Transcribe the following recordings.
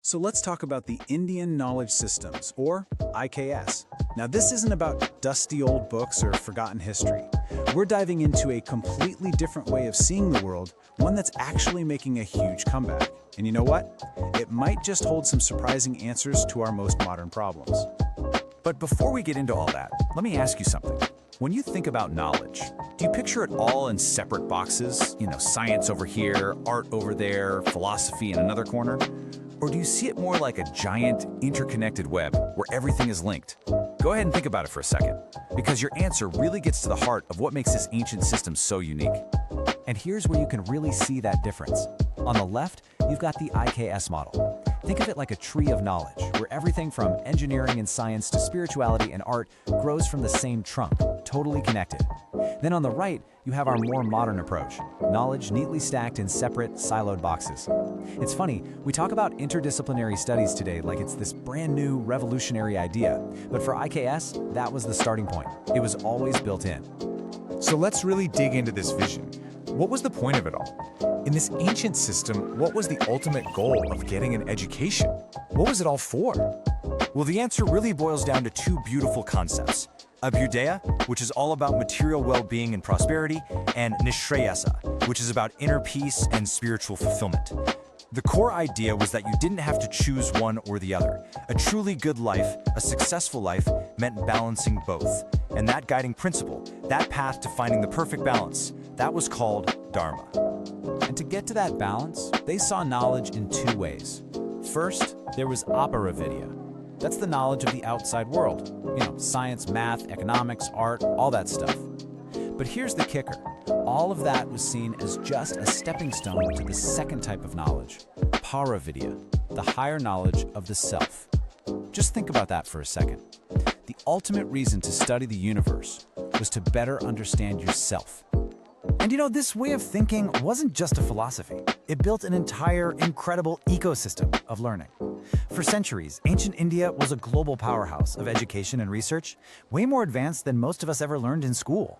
So let's talk about the Indian Knowledge Systems, or IKS. Now this isn't about dusty old books or forgotten history. We're diving into a completely different way of seeing the world, one that's actually making a huge comeback. And you know what? It might just hold some surprising answers to our most modern problems. But before we get into all that, let me ask you something. When you think about knowledge, do you picture it all in separate boxes? Science over here, art over there, philosophy in another corner? Or do you see it more like a giant, interconnected web where everything is linked? Go ahead and think about it for a second, because your answer really gets to the heart of what makes this ancient system so unique. And here's where you can really see that difference. On the left, you've got the IKS model. Think of it like a tree of knowledge, where everything from engineering and science to spirituality and art grows from the same trunk, totally connected. Then on the right, you have our more modern approach, knowledge neatly stacked in separate, siloed boxes. It's funny, we talk about interdisciplinary studies today like it's this brand new, revolutionary idea. But for IKS, that was the starting point. It was always built in. So let's really dig into this vision. What was the point of it all? In this ancient system, what was the ultimate goal of getting an education? What was it all for? Well, the answer really boils down to two beautiful concepts. Abhyudaya, which is all about material well-being and prosperity, and Nishrayasa, which is about inner peace and spiritual fulfillment. The core idea was that you didn't have to choose one or the other. A truly good life, a successful life, meant balancing both. And that guiding principle, that path to finding the perfect balance, that was called Dharma. And to get to that balance, they saw knowledge in two ways. First, there was aparavidya. That's the knowledge of the outside world. Science, math, economics, art, all that stuff. But here's the kicker. All of that was seen as just a stepping stone to the second type of knowledge, paravidya, the higher knowledge of the self. Just think about that for a second. The ultimate reason to study the universe was to better understand yourself. And this way of thinking wasn't just a philosophy. It built an entire, incredible ecosystem of learning. For centuries, ancient India was a global powerhouse of education and research, way more advanced than most of us ever learned in school.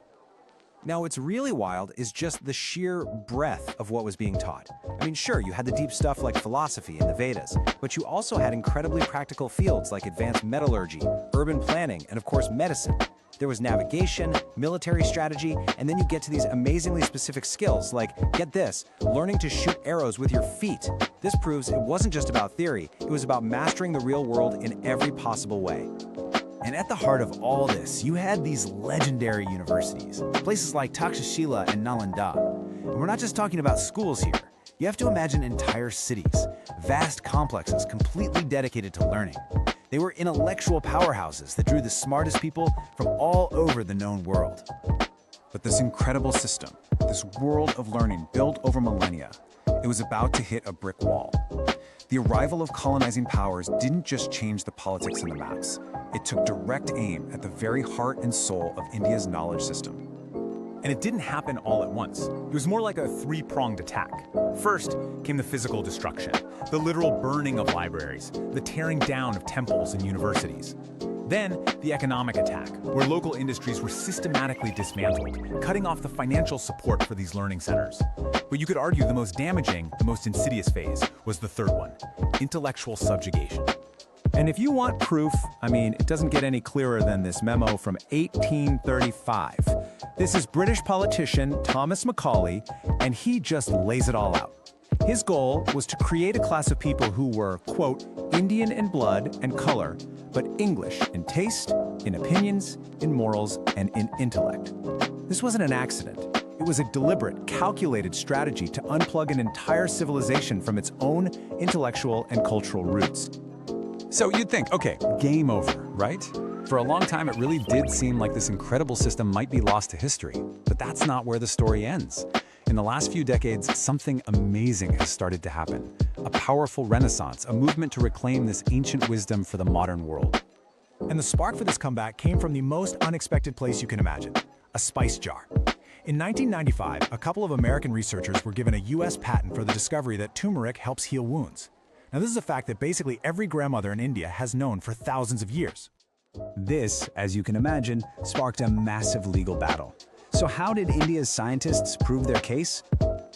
Now, what's really wild is just the sheer breadth of what was being taught. Sure, you had the deep stuff like philosophy and the Vedas, but you also had incredibly practical fields like advanced metallurgy, urban planning, and of course, medicine. There was navigation, military strategy, and then you get to these amazingly specific skills like, get this, learning to shoot arrows with your feet. This proves it wasn't just about theory, it was about mastering the real world in every possible way. And at the heart of all this, you had these legendary universities, places like Takshashila and Nalanda. And we're not just talking about schools here. You have to imagine entire cities, vast complexes completely dedicated to learning. They were intellectual powerhouses that drew the smartest people from all over the known world. But this incredible system, this world of learning built over millennia, it was about to hit a brick wall. The arrival of colonizing powers didn't just change the politics and the maps. It took direct aim at the very heart and soul of India's knowledge system. And it didn't happen all at once. It was more like a three-pronged attack. First came the physical destruction, the literal burning of libraries, the tearing down of temples and universities. Then, the economic attack, where local industries were systematically dismantled, cutting off the financial support for these learning centers. But you could argue the most damaging, the most insidious phase was the third one, intellectual subjugation. And if you want proof, it doesn't get any clearer than this memo from 1835. This is British politician Thomas Macaulay, and he just lays it all out. His goal was to create a class of people who were, quote, Indian in blood and color, but English in taste, in opinions, in morals, and in intellect. This wasn't an accident. It was a deliberate, calculated strategy to unplug an entire civilization from its own intellectual and cultural roots. So you'd think, okay, game over, right? For a long time, it really did seem like this incredible system might be lost to history. But that's not where the story ends. In the last few decades, something amazing has started to happen. A powerful renaissance, a movement to reclaim this ancient wisdom for the modern world. And the spark for this comeback came from the most unexpected place you can imagine, a spice jar. In 1995, a couple of American researchers were given a US patent for the discovery that turmeric helps heal wounds. Now, this is a fact that basically every grandmother in India has known for thousands of years. This, as you can imagine, sparked a massive legal battle. So how did India's scientists prove their case?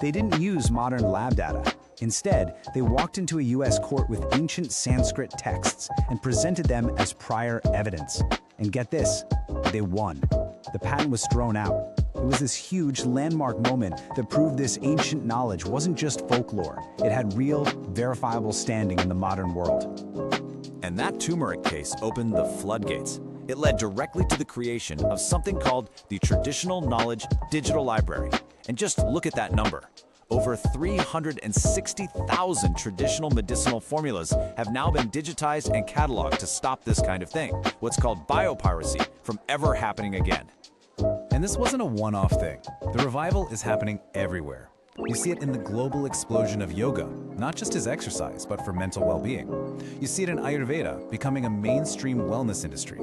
They didn't use modern lab data. Instead, they walked into a US court with ancient Sanskrit texts and presented them as prior evidence. And get this, they won. The patent was thrown out. It was this huge landmark moment that proved this ancient knowledge wasn't just folklore. It had real, verifiable standing in the modern world. And that turmeric case opened the floodgates. It led directly to the creation of something called the Traditional Knowledge Digital Library. And just look at that number. Over 360,000 traditional medicinal formulas have now been digitized and cataloged to stop this kind of thing, what's called biopiracy, from ever happening again. And this wasn't a one-off thing. The revival is happening everywhere. You see it in the global explosion of yoga, not just as exercise, but for mental well-being. You see it in Ayurveda becoming a mainstream wellness industry.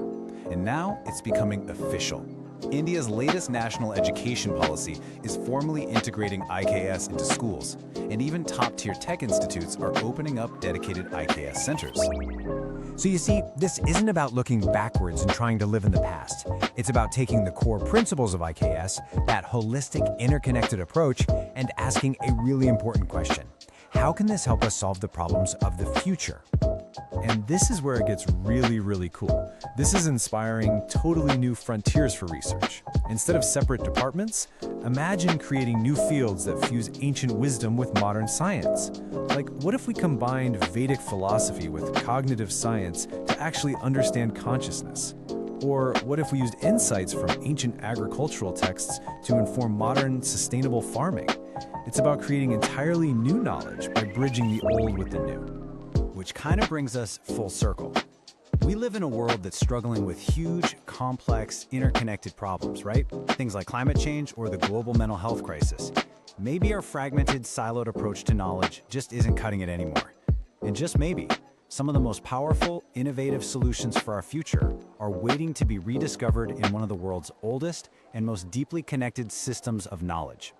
And now it's becoming official. India's latest national education policy is formally integrating IKS into schools, and even top-tier tech institutes are opening up dedicated IKS centers. So you see, this isn't about looking backwards and trying to live in the past. It's about taking the core principles of IKS, that holistic, interconnected approach, and asking a really important question. How can this help us solve the problems of the future? And this is where it gets really, really cool. This is inspiring totally new frontiers for research. Instead of separate departments, imagine creating new fields that fuse ancient wisdom with modern science. Like, what if we combined Vedic philosophy with cognitive science to actually understand consciousness? Or what if we used insights from ancient agricultural texts to inform modern, sustainable farming? It's about creating entirely new knowledge by bridging the old with the new. Which kind of brings us full circle. We live in a world that's struggling with huge, complex, interconnected problems, right? Things like climate change or the global mental health crisis. Maybe our fragmented, siloed approach to knowledge just isn't cutting it anymore. And just maybe, some of the most powerful, innovative solutions for our future are waiting to be rediscovered in one of the world's oldest and most deeply connected systems of knowledge.